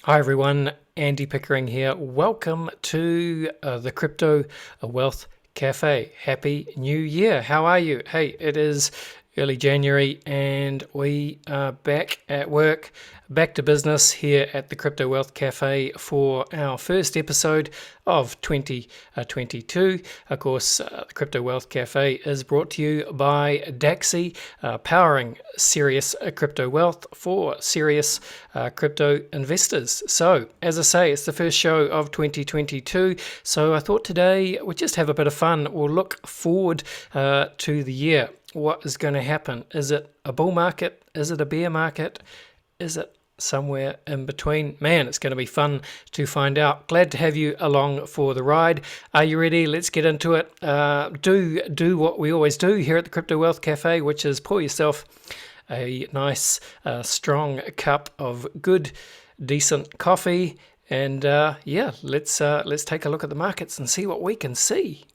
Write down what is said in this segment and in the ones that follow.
Hi everyone, Andy Pickering here. Welcome to the Crypto Wealth Cafe. Happy New Year. How are you? Hey, it is early January and we are back at work, back to business here at the Crypto Wealth Cafe for our first episode of 2022. Of course, the Crypto Wealth Cafe is brought to you by Daxi, powering serious crypto wealth for serious crypto investors. So, as I say, it's the first show of 2022. So I thought today we'd just have a bit of fun. We'll look forward to the year. What is going to happen? Is it a bull market? Is it a bear market? Is it somewhere in between? Man, it's going to be fun to find out. Glad to have you along for the ride. Are you ready? Let's get into it. Do what we always do here at the Crypto Wealth Cafe, which is pour yourself a nice strong cup of good, decent coffee, and let's take a look at the markets and see what we can see.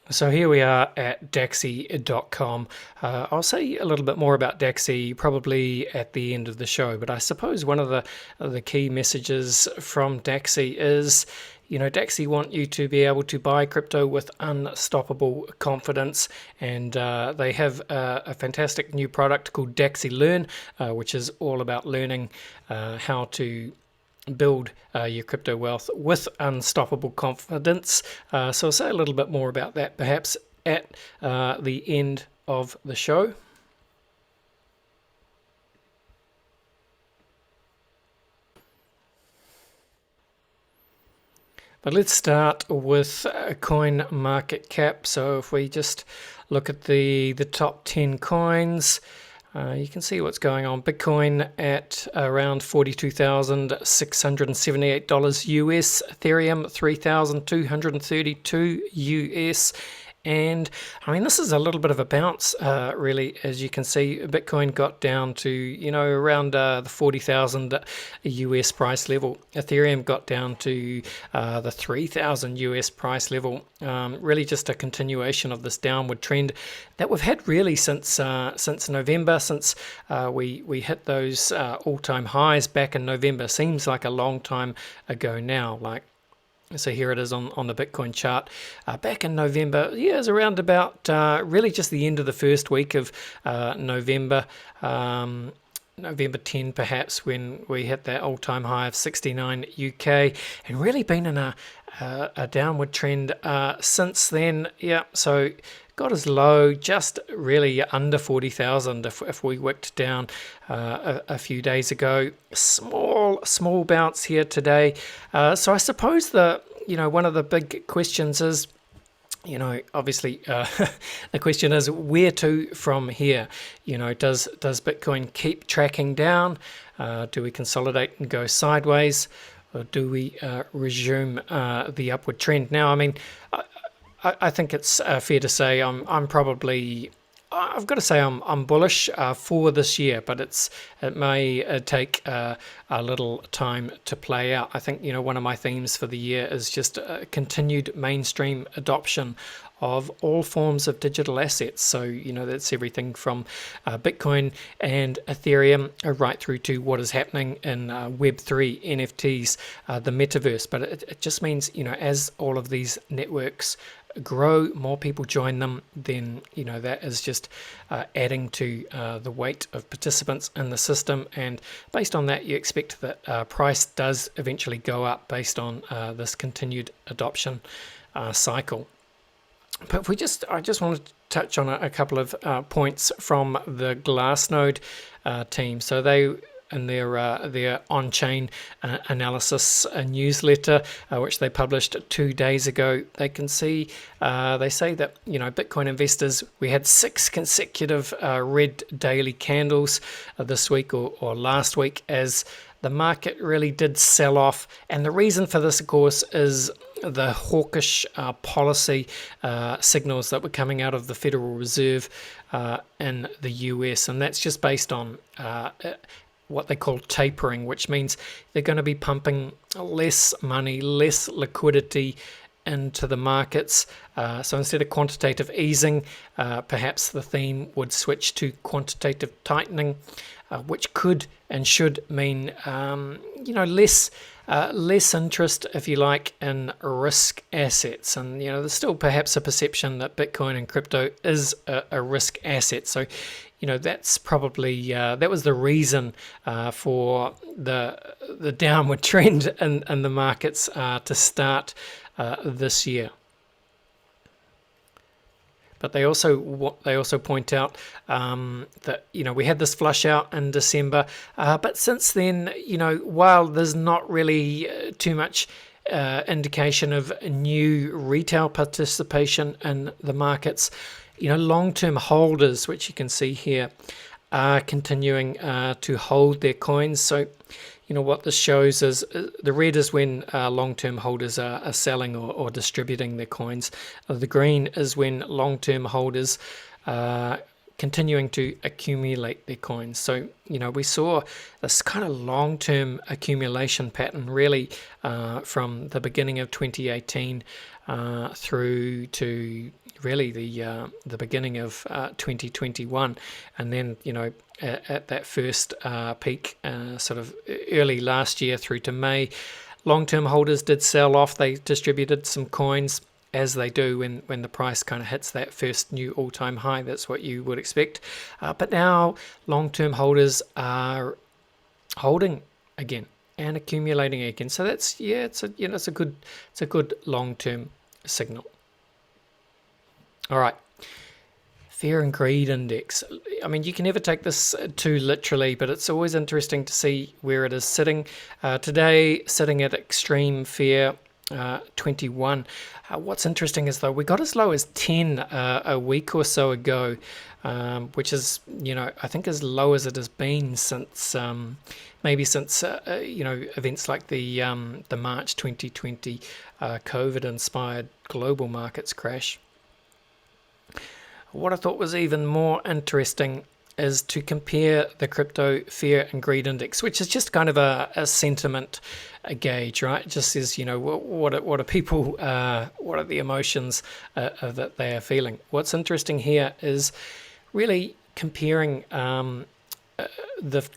So here we are at Dacxi.com. I'll say a little bit more about Daxi probably at the end of the show, but I suppose one of the key messages from Daxi is, Daxi want you to be able to buy crypto with unstoppable confidence, and they have a fantastic new product called Daxi Learn, which is all about learning how to build your crypto wealth with unstoppable confidence. So I'll say a little bit more about that perhaps at the end of the show. But let's start with coin market cap. So if we just look at the top 10 coins, you can see what's going on. Bitcoin at around $42,678 US, Ethereum $3,232 US, and I mean, this is a little bit of a bounce, really. As you can see, Bitcoin got down to, around the 40,000 US price level. Ethereum got down to the 3,000 US price level. Really just a continuation of this downward trend that we've had really since November, since we hit those all-time highs back in November. Seems like a long time ago now, So here it is on the Bitcoin chart. Back in November, it was around about really just the end of the first week of November, November 10 perhaps, when we hit that all-time high of 69 UK, and really been in a downward trend since then. Yeah, so got as low just really under 40,000 if we wicked down a few days ago. Small bounce here today. So I suppose one of the big questions is, obviously the question is where to from here. Does Bitcoin keep tracking down? Do we consolidate and go sideways? Or do we resume the upward trend? Now, I mean, I think it's fair to say I'm probably, I've got to say I'm bullish for this year, but it may take a little time to play out. I think one of my themes for the year is just continued mainstream adoption of all forms of digital assets. So that's everything from Bitcoin and Ethereum right through to what is happening in Web3, NFTs, the metaverse. But it just means as all of these networks grow, more people join them, then that is just adding to the weight of participants in the system, and based on that you expect that price does eventually go up based on this continued adoption cycle. But I just wanted to touch on a couple of points from the Glassnode team. So they, in their on-chain analysis newsletter, which they published 2 days ago, they can see, they say that, Bitcoin investors, we had 6 consecutive red daily candles this week or last week, as the market really did sell off. And the reason for this, of course, is the hawkish policy signals that were coming out of the Federal Reserve in the US. And that's just based on what they call tapering, which means they're going to be pumping less money, less liquidity into the markets. So instead of quantitative easing, perhaps the theme would switch to quantitative tightening. which could and should mean less interest, if you like, in risk assets. And there's still perhaps a perception that Bitcoin and crypto is a risk asset. So that's probably that was the reason for the downward trend in the markets to start this year. But they also point out that we had this flush out in December, but since then, while there's not really too much indication of new retail participation in the markets, long-term holders, which you can see here, are continuing to hold their coins. So what this shows is the red is when long-term holders are selling or distributing their coins. The green is when long-term holders are continuing to accumulate their coins. So, we saw this kind of long-term accumulation pattern really from the beginning of 2018 through to really the beginning of 2021, and then at that first peak sort of early last year through to May, long-term holders did sell off. They distributed some coins, as they do when the price kind of hits that first new all-time high. That's what you would expect, but now long-term holders are holding again and accumulating again. So that's it's a good long-term signal. All right, fear and greed index. I mean, you can never take this too literally, but it's always interesting to see where it is sitting. Today, sitting at extreme fear 21. What's interesting is, though, we got as low as 10 a week or so ago, which is, I think as low as it has been since maybe since events like the March 2020 COVID-inspired global markets crash. What I thought was even more interesting is to compare the crypto fear and greed index, which is just kind of a sentiment gauge, right? It just says, what are people, what are the emotions that they are feeling. What's interesting here is really comparing the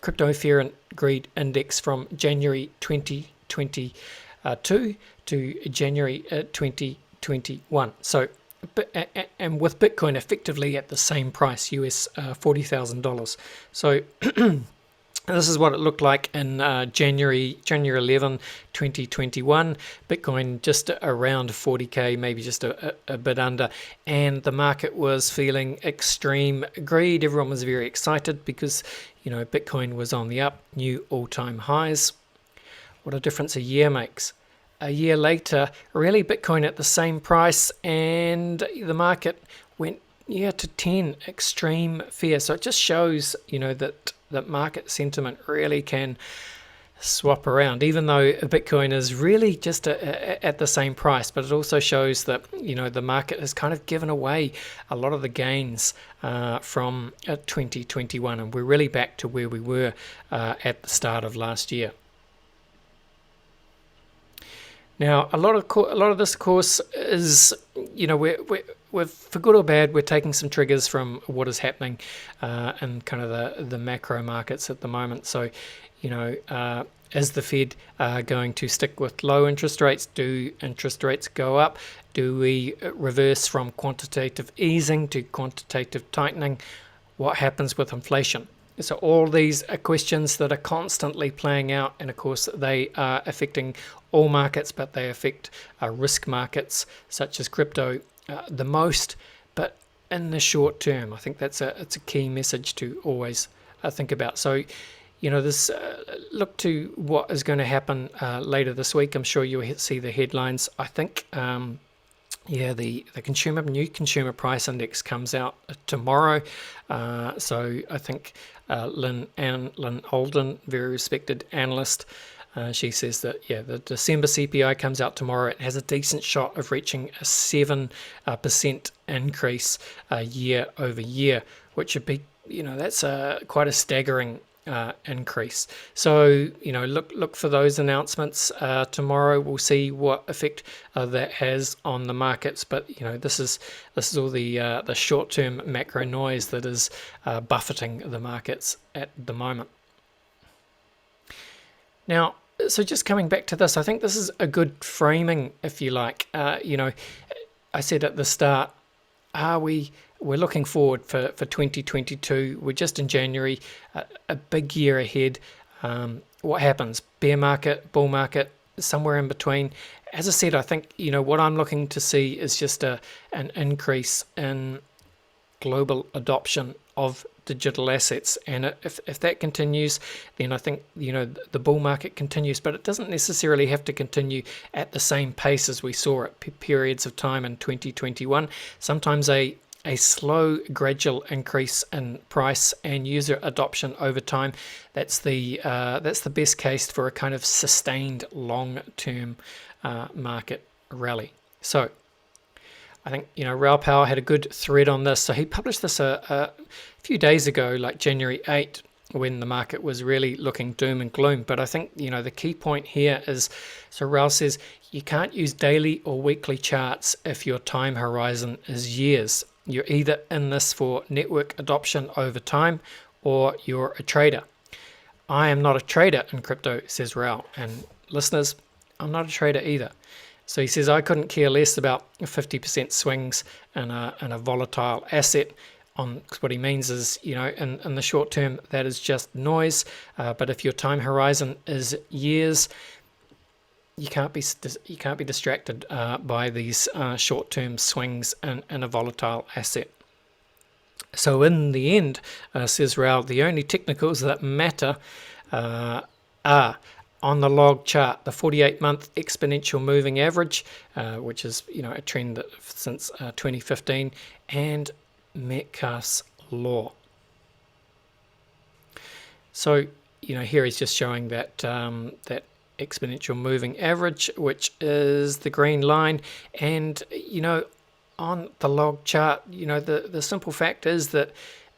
crypto fear and greed index from January 2022 to January 2021. So, and with Bitcoin effectively at the same price, US $40,000. So this is what it looked like in January 11, 2021. Bitcoin just around 40k, maybe just a bit under, and the market was feeling extreme greed. Everyone was very excited because Bitcoin was on the up, new all-time highs. What a difference a year makes. A year later, really Bitcoin at the same price, and the market went to 10, extreme fear. So it just shows that market sentiment really can swap around, even though Bitcoin is really just at the same price. But it also shows that the market has kind of given away a lot of the gains from 2021, and we're really back to where we were at the start of last year. Now, a lot of this, of course, is we're for good or bad, we're taking some triggers from what is happening in kind of the macro markets at the moment. So, is the Fed going to stick with low interest rates? Do interest rates go up? Do we reverse from quantitative easing to quantitative tightening? What happens with inflation? So all these are questions that are constantly playing out, and of course they are affecting all markets, but they affect risk markets such as crypto the most. But in the short term, I think it's a key message to always think about. So, this look to what is going to happen later this week. I'm sure you'll see the headlines. I think. The new consumer price index comes out tomorrow. So I think Lynn Alden, very respected analyst, she says that the December CPI comes out tomorrow. It has a decent shot of reaching a 7% increase year over year, which would be, that's quite a staggering increase. So look for those announcements tomorrow. We'll see what effect that has on the markets. But this is all the short-term macro noise that is buffeting the markets at the moment. Now, so just coming back to this, I think this is a good framing, if you like. I said at the start, we're looking forward for 2022. We're just in January, a big year ahead. What happens? Bear market, bull market, somewhere in between. As I said, I think what I'm looking to see is just an increase in global adoption of digital assets, and if that continues, then I think the bull market continues, but it doesn't necessarily have to continue at the same pace as we saw at periods of time in 2021. Sometimes a slow gradual increase in price and user adoption over time, that's the best case for a kind of sustained long-term market rally. So I think Raoul Pal had a good thread on this. So he published this a few days ago, like January 8, when the market was really looking doom and gloom. But I think the key point here is, so Raoul says you can't use daily or weekly charts if your time horizon is years. You're either in this for network adoption over time, or you're a trader. I am not a trader in crypto, says Raoul, and listeners, I'm not a trader either. So he says, I couldn't care less about 50% swings in a volatile asset. What he means is, in the short term, that is just noise. But if your time horizon is years, you can't be distracted by these short-term swings in a volatile asset. So in the end, says Raoul, the only technicals that matter are on the log chart, the 48-month exponential moving average, which is a trend since 2015, and Metcalfe's law. So here he's just showing that that exponential moving average, which is the green line, and on the log chart, the simple fact is that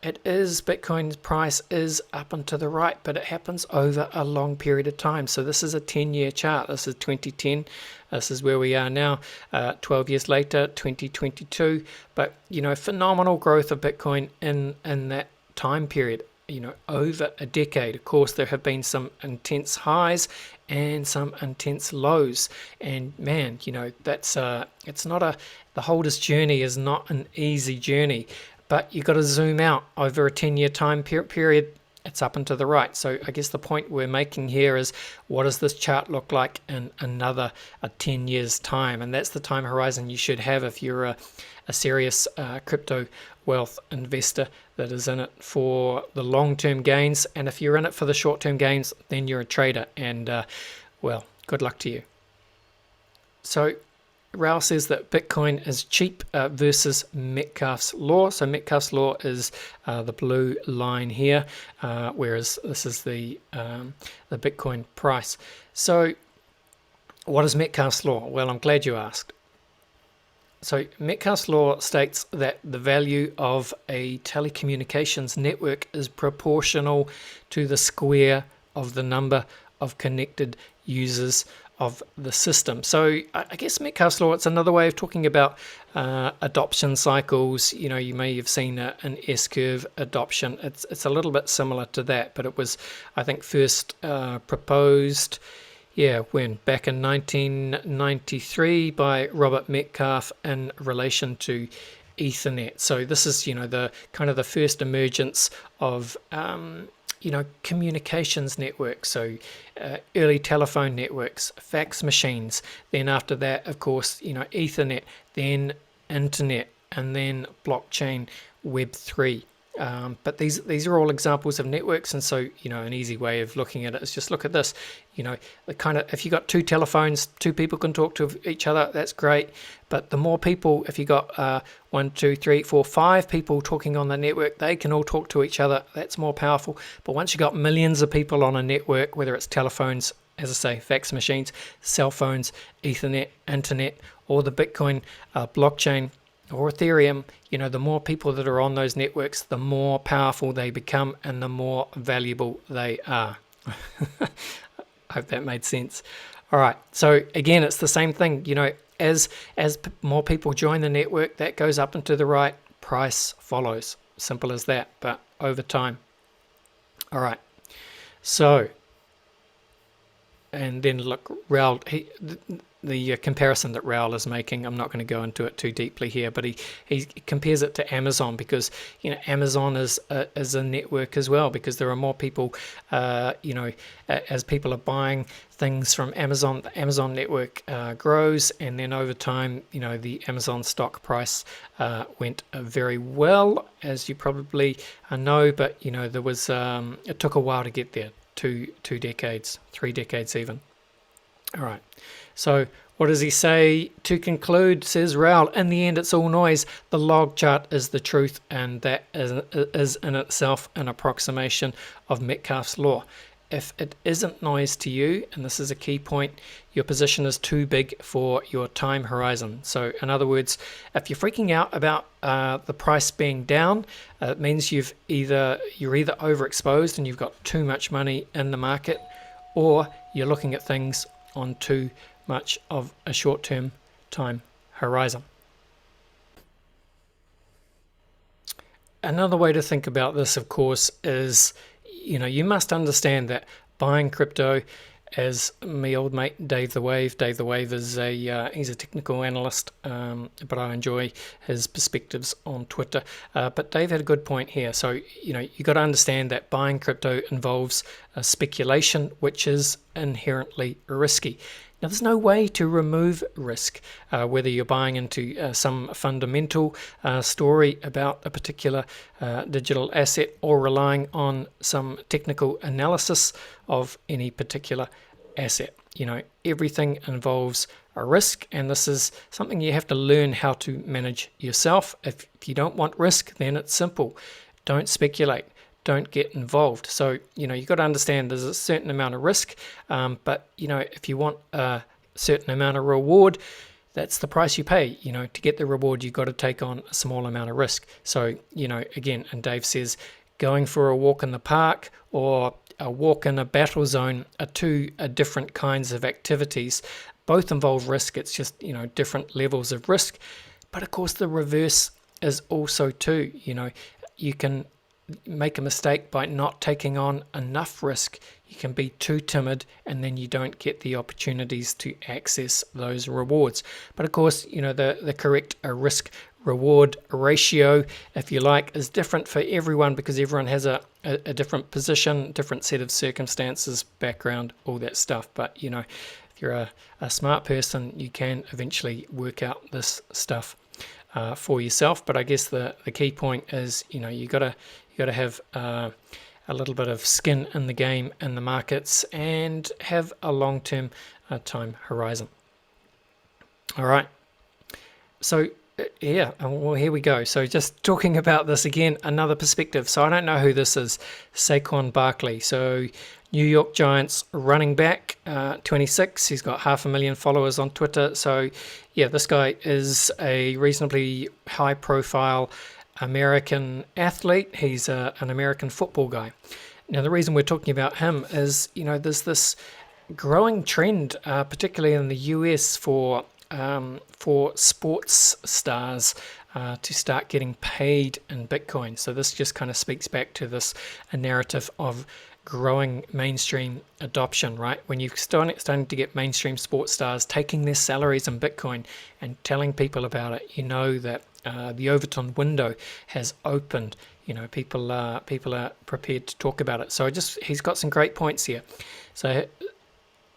Bitcoin's price is up and to the right, but it happens over a long period of time. So this is a 10-year chart. This is 2010. This is where we are now, 12 years later, 2022. But, phenomenal growth of Bitcoin in that time period, over a decade. Of course, there have been some intense highs and some intense lows. And man, that's it's not the holder's journey is not an easy journey. But you've got to zoom out over a 10-year time period. It's up and to the right. So I guess the point we're making here is, what does this chart look like in another 10 years' time? And that's the time horizon you should have if you're a serious crypto wealth investor that is in it for the long-term gains. And if you're in it for the short-term gains, then you're a trader. And, well, good luck to you. So Raoul says that Bitcoin is cheap versus Metcalfe's law. So Metcalfe's law is the blue line here, whereas this is the Bitcoin price. So what is Metcalfe's law? Well, I'm glad you asked. So Metcalfe's law states that the value of a telecommunications network is proportional to the square of the number of connected users of the system. So I guess Metcalfe's law, it's another way of talking about adoption cycles. You may have seen an S-curve adoption. It's a little bit similar to that, but it was, I think, first proposed, back in 1993 by Robert Metcalfe in relation to Ethernet. So this is, the kind of the first emergence of communications networks, so early telephone networks, fax machines. Then after that, of course, Ethernet, then internet, and then blockchain, Web 3. But these are all examples of networks, and so an easy way of looking at it is just look at this. The kind of, if you got two telephones, two people can talk to each other, that's great. But the more people, if you got 1, 2, 3, 4, 5 people talking on the network, they can all talk to each other. That's more powerful. But once you got millions of people on a network, whether it's telephones, as I say, fax machines, cell phones, Ethernet, internet, or the Bitcoin blockchain, or Ethereum, the more people that are on those networks, the more powerful they become and the more valuable they are. I hope that made sense. All right, so again, it's the same thing. As more people join the network, that goes up and to the right, price follows. Simple as that, but over time. All right, so, and then look, Raul, the comparison that Raul is making, I'm not going to go into it too deeply here, but he compares it to Amazon, because Amazon is a network as well, because there are more people, as people are buying things from Amazon, the Amazon network grows, and then over time, the Amazon stock price went very well, as you probably know, but there was it took a while to get there, two decades, 3 decades even. All right. So what does he say to conclude? Says Raul, in the end, it's all noise. The log chart is the truth, and that is in itself an approximation of Metcalfe's law. If it isn't noise to you, and this is a key point, your position is too big for your time horizon. So in other words, if you're freaking out about the price being down, it means you're either overexposed and you've got too much money in the market, or you're looking at things on too much of a short-term time horizon. Another way to think about this, of course, is you must understand that buying crypto, as my old mate Dave the Wave is he's a technical analyst, but I enjoy his perspectives on Twitter. But Dave had a good point here. So you got to understand that buying crypto involves speculation, which is inherently risky. Now, there's no way to remove risk, whether you're buying into some fundamental story about a particular digital asset or relying on some technical analysis of any particular asset. Everything involves a risk, and this is something you have to learn how to manage yourself. If you don't want risk, then it's simple. Don't speculate. Don't get involved. So, you've got to understand there's a certain amount of risk, but, if you want a certain amount of reward, that's the price you pay. To get the reward, you've got to take on a small amount of risk. So, again, and Dave says, going for a walk in the park or a walk in a battle zone are two different kinds of activities. Both involve risk. It's just, different levels of risk. But, of course, the reverse is also too. You can make a mistake by not taking on enough risk. You can be too timid, and then you don't get the opportunities to access those rewards. But of course, the correct risk reward ratio, if you like, is different for everyone, because everyone has a different position, different set of circumstances, background, all that stuff. But if you're a smart person, you can eventually work out this stuff for yourself. But I guess the key point is, you got to have a little bit of skin in the game in the markets and have a long-term time horizon. All right. So well, here we go. So just talking about this again, another perspective. So I don't know who this is, Saquon Barkley. So New York Giants running back, 26. He's got 500,000 followers on Twitter. So yeah, this guy is a reasonably high-profile American athlete. He's an American football guy. Now, the reason we're talking about him is, there's this growing trend, particularly in the US, for sports stars to start getting paid in Bitcoin. So this just kind of speaks back to this narrative of growing mainstream adoption, right? When you're starting to get mainstream sports stars taking their salaries in Bitcoin and telling people about it, that the Overton window has opened. People are prepared to talk about it. So he's got some great points here. So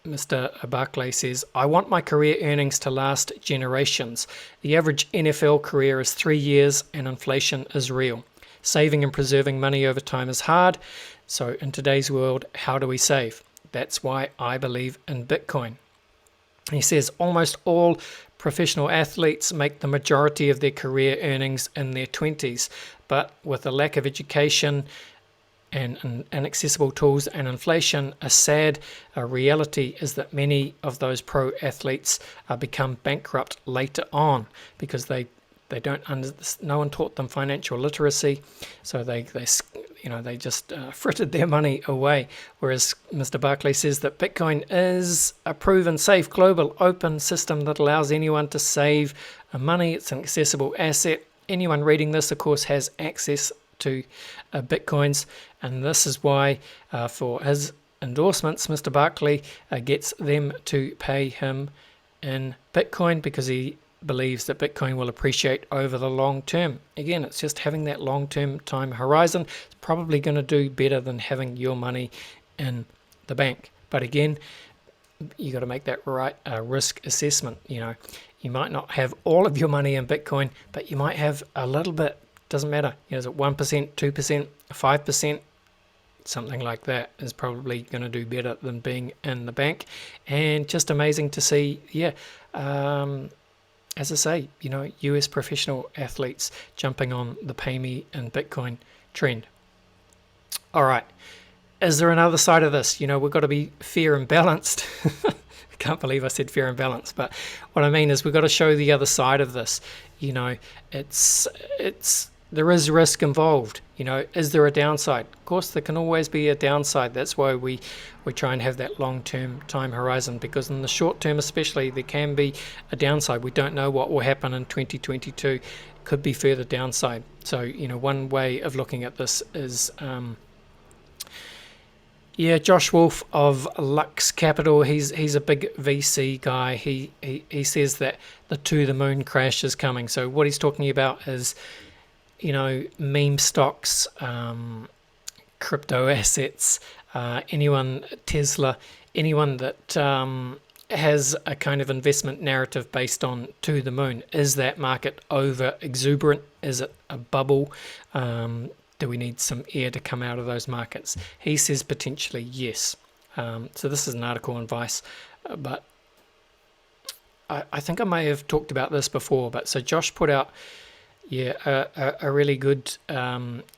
Mr. Barkley says, I want my career earnings to last generations. The average NFL career is 3 years, and inflation is real. Saving and preserving money over time is hard. So in today's world, how do we save? That's why I believe in Bitcoin. He says almost all professional athletes make the majority of their career earnings in their 20s, but with a lack of education and inaccessible tools and inflation, a sad reality is that many of those pro athletes become bankrupt later on because they They don't no one taught them financial literacy, so they just frittered their money away. Whereas Mr. Barkley says that Bitcoin is a proven, safe, global, open system that allows anyone to save money. It's an accessible asset. Anyone reading this, of course, has access to Bitcoins, and this is why for his endorsements, Mr. Barkley gets them to pay him in Bitcoin, because he believes that Bitcoin will appreciate over the long term. Again, it's just having that long-term time horizon. It's probably going to do better than having your money in the bank. But again, you got to make that right risk assessment. You might not have all of your money in Bitcoin, but you might have a little bit. Doesn't matter. Is it 1%, 2%, 5%? Something like that is probably going to do better than being in the bank. And just amazing to see, as I say, US professional athletes jumping on the pay me in Bitcoin trend. All right. Is there another side of this? We've got to be fair and balanced. I can't believe I said fair and balanced, but what I mean is we've got to show the other side of this. There is risk involved. Is there a downside? Of course, there can always be a downside. That's why we try and have that long-term time horizon, because in the short term especially, there can be a downside. We don't know what will happen in 2022. Could be further downside. So, one way of looking at this is, Josh Wolf of Lux Capital, he's a big VC guy. He says that the To the Moon crash is coming. So what he's talking about is, meme stocks, crypto assets, Tesla, anyone that has a kind of investment narrative based on To the Moon. Is that market over exuberant? Is it a bubble? Do we need some air to come out of those markets? He says potentially yes. So this is an article on Vice, but I think I may have talked about this before. But so Josh put out a really good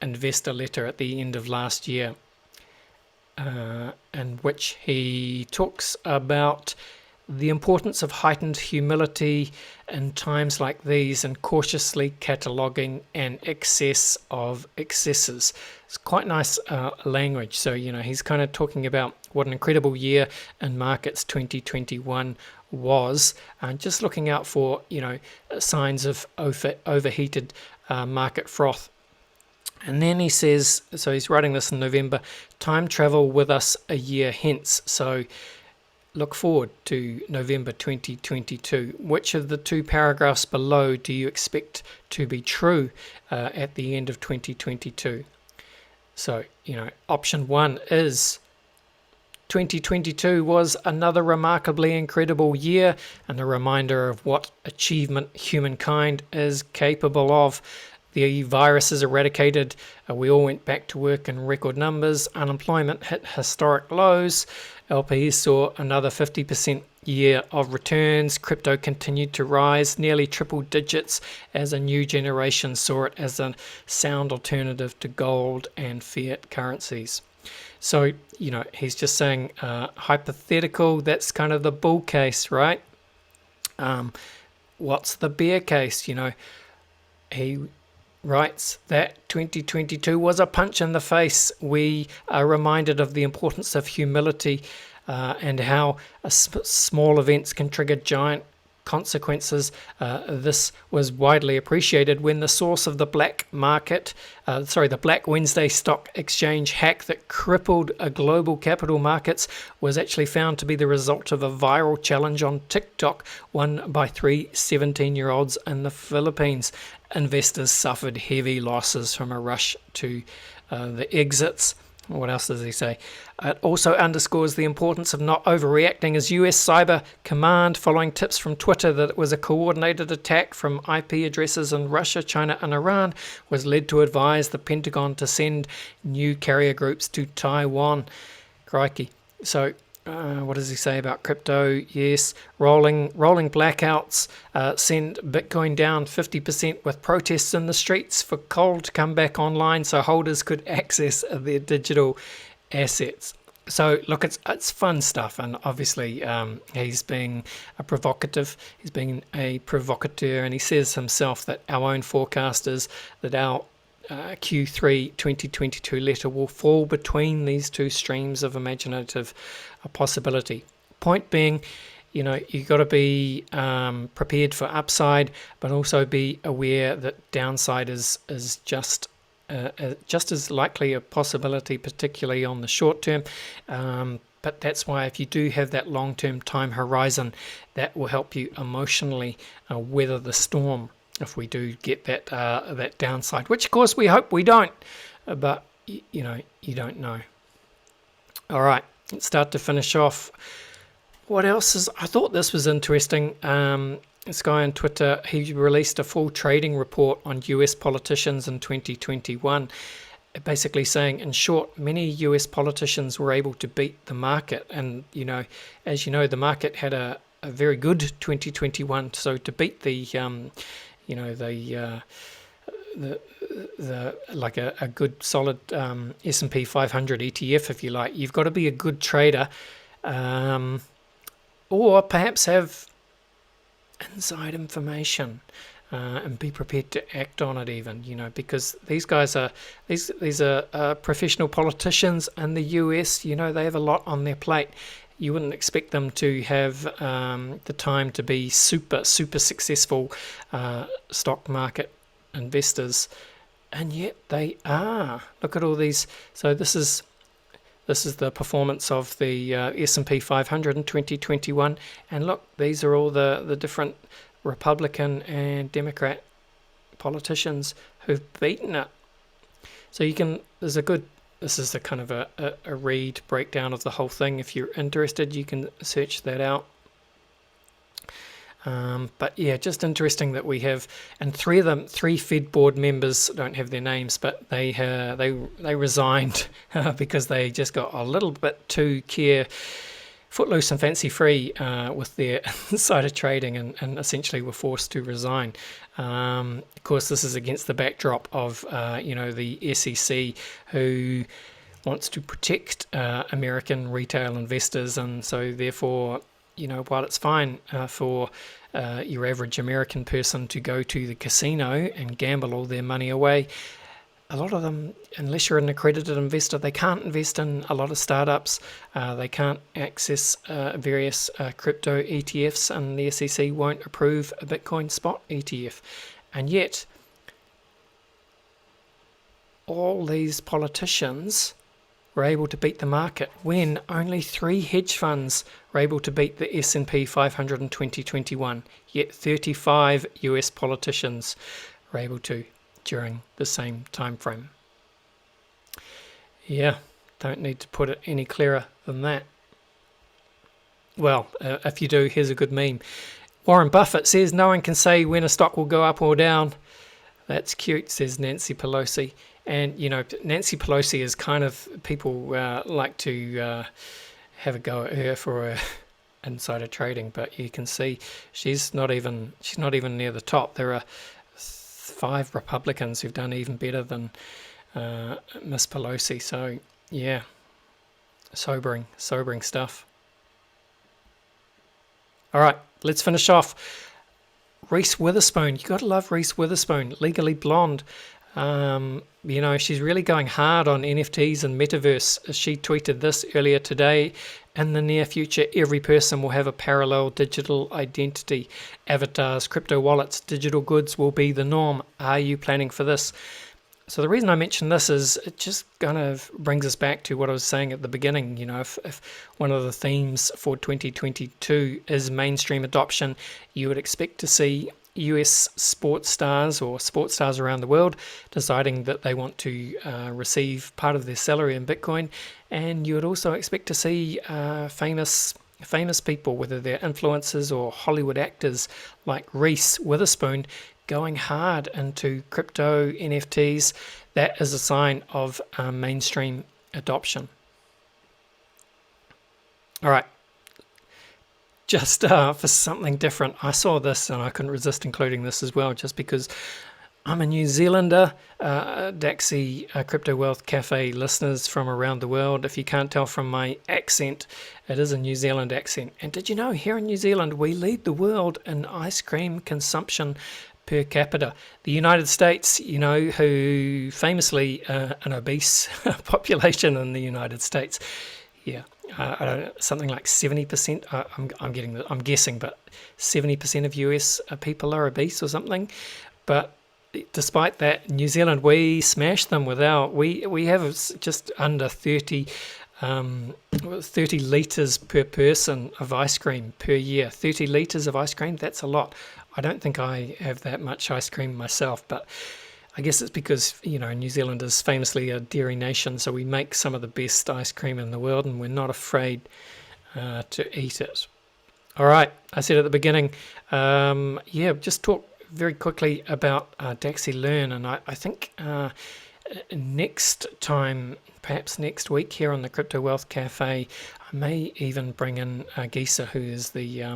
investor letter at the end of last year, in which he talks about the importance of heightened humility in times like these, and cautiously cataloguing an excess of excesses. It's quite nice language. So, he's kind of talking about what an incredible year in markets 2021 was, and just looking out for, signs of overheated market froth. And then he says, so he's writing this in November, time travel with us a year hence. So look forward to November 2022. Which of the two paragraphs below do you expect to be true at the end of 2022? So, option one is 2022 was another remarkably incredible year, and a reminder of what achievement humankind is capable of. The virus is eradicated. We all went back to work in record numbers. Unemployment hit historic lows. LPs saw another 50% year of returns. Crypto continued to rise, nearly triple digits, as a new generation saw it as a sound alternative to gold and fiat currencies. So, he's just saying hypothetical. That's kind of the bull case, right? What's the bear case? He writes that 2022 was a punch in the face. We are reminded of the importance of humility and how small events can trigger giant consequences. This was widely appreciated when the source of the Black Wednesday stock exchange hack that crippled global capital markets was actually found to be the result of a viral challenge on TikTok, won by 3 17-year-olds in the Philippines. Investors suffered heavy losses from a rush to the exits. What else does he say? It also underscores the importance of not overreacting, as US Cyber Command, following tips from Twitter that it was a coordinated attack from IP addresses in Russia, China and Iran, was led to advise the Pentagon to send new carrier groups to Taiwan. Crikey. So what does he say about crypto? Yes, rolling blackouts send Bitcoin down 50%, with protests in the streets for coal to come back online so holders could access their digital assets. So look, it's fun stuff, and obviously he's being a provocative. He's being a provocateur, and he says himself that our own forecast is that our Q3 2022 letter will fall between these two streams of imaginative possibility. Point being, you know, you've got to be prepared for upside, but also be aware that downside is just as likely a possibility, particularly on the short term. But that's why if you do have that long-term time horizon, that will help you emotionally weather the storm if we do get that downside, which of course we hope we don't, but you know, you don't know. All right, let's start to finish off. What else is, I thought this was interesting. This guy on Twitter, he released a full trading report on US politicians in 2021, basically saying, in short, many US politicians were able to beat the market. And, you know, as you know, the market had a very good 2021. So to beat the like a good solid S&P 500 ETF, if you like, you've got to be a good trader, or perhaps have inside information and be prepared to act on it, even, you know, because these guys are these are professional politicians in the US. You know, they have a lot on their plate. You wouldn't expect them to have the time to be super successful stock market investors, and yet they are. Look at all these. So this is the performance of the S&P 500 in 2021, and look, these are all the different Republican and Democrat politicians who've beaten it. So you can, this is the kind of a read breakdown of the whole thing. If you're interested, you can search that out. But yeah, just interesting that we have, and three Fed board members, don't have their names, but they resigned because they just got a little bit too footloose and fancy free with their insider trading, and essentially were forced to resign. Of course, this is against the backdrop of the SEC, who wants to protect American retail investors, and so therefore, you know, while it's fine for your average American person to go to the casino and gamble all their money away, a lot of them, unless you're an accredited investor, they can't invest in a lot of startups. They can't access various crypto ETFs, and the SEC won't approve a Bitcoin spot ETF. And yet, all these politicians were able to beat the market when only 3 hedge funds were able to beat the S&P 500 in 2021, yet 35 US politicians were able to during the same time frame. Yeah, don't need to put it any clearer than that. Well, if you do, here's a good meme. Warren Buffett says no one can say when a stock will go up or down. That's cute, says Nancy Pelosi. And, you know, Nancy Pelosi is kind of, people like to have a go at her for her insider trading, but you can see she's not even near the top. There are 5 Republicans who've done even better than Miss Pelosi. So, yeah, sobering stuff. All right, let's finish off. Reese Witherspoon. You got to love Reese Witherspoon, Legally Blonde. You know, she's really going hard on NFTs and metaverse. She tweeted this earlier today. In the near future, every person will have a parallel digital identity. Avatars, crypto wallets, digital goods will be the norm. Are you planning for this? So the reason I mention this is it just kind of brings us back to what I was saying at the beginning. You know, if one of the themes for 2022 is mainstream adoption, you would expect to see US sports stars or sports stars around the world deciding that they want to receive part of their salary in Bitcoin, and you would also expect to see famous people, whether they're influencers or Hollywood actors like Reese Witherspoon, going hard into crypto NFTs. That is a sign of mainstream adoption. All right. Just for something different, I saw this and I couldn't resist including this as well, just because I'm a New Zealander, Daxi Crypto Wealth Cafe listeners from around the world. If you can't tell from my accent, it is a New Zealand accent. And did you know, here in New Zealand, we lead the world in ice cream consumption per capita. The United States, you know, who famously an obese population in the United States. Yeah, I don't know, something like 70%. I'm guessing, but 70% of US people are obese or something. But despite that, New Zealand, we smash them with we have just under 30 litres per person of ice cream per year. 30 litres of ice cream, that's a lot. I don't think I have that much ice cream myself, but I guess it's because, you know, New Zealand is famously a dairy nation, so we make some of the best ice cream in the world, and we're not afraid to eat it. All right, I said at the beginning, just talk very quickly about Daxi Learn, and I think next time, perhaps next week here on the Crypto Wealth Cafe, I may even bring in Gisa, who is the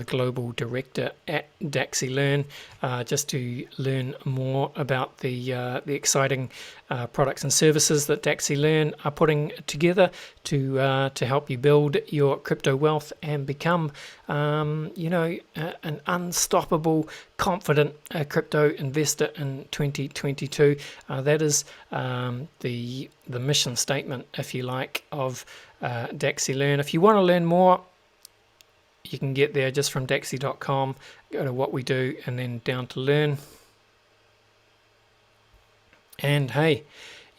global director at Daxi Learn, just to learn more about the exciting products and services that Daxi Learn are putting together to help you build your crypto wealth and become, an unstoppable, confident crypto investor in 2022. That is the mission statement, if you like, of Daxi Learn. If you want to learn more, you can get there just from Daxi.com. Go to what we do and then down to learn. And hey,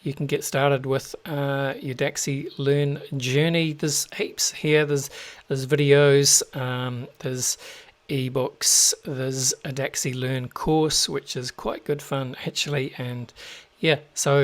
you can get started with your Daxi Learn journey. There's heaps here. There's videos, there's ebooks, there's a Daxi Learn course, which is quite good fun actually, and yeah, so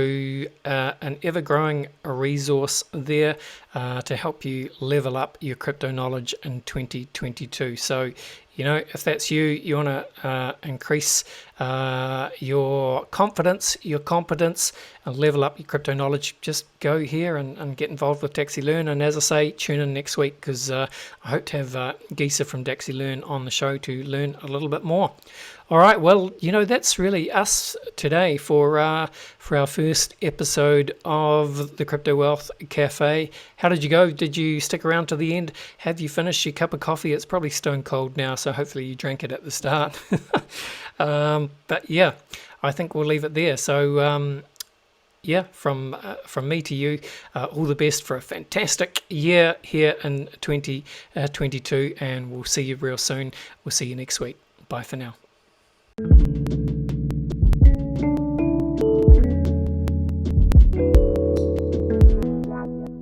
an ever-growing resource there to help you level up your crypto knowledge in 2022. So, you know, if that's you, you want to increase your confidence, your competence, and level up your crypto knowledge, just go here and get involved with Daxi Learn. And as I say, tune in next week, because I hope to have Gisa from Daxi Learn on the show to learn a little bit more. All right, well, you know, that's really us today for our first episode of the Crypto Wealth Cafe. How did you go? Did you stick around to the end? Have you finished your cup of coffee? It's probably stone cold now, so hopefully you drank it at the start. But yeah, I think we'll leave it there. So from me to you, all the best for a fantastic year here in 2022, and we'll see you real soon. We'll see you next week. Bye for now.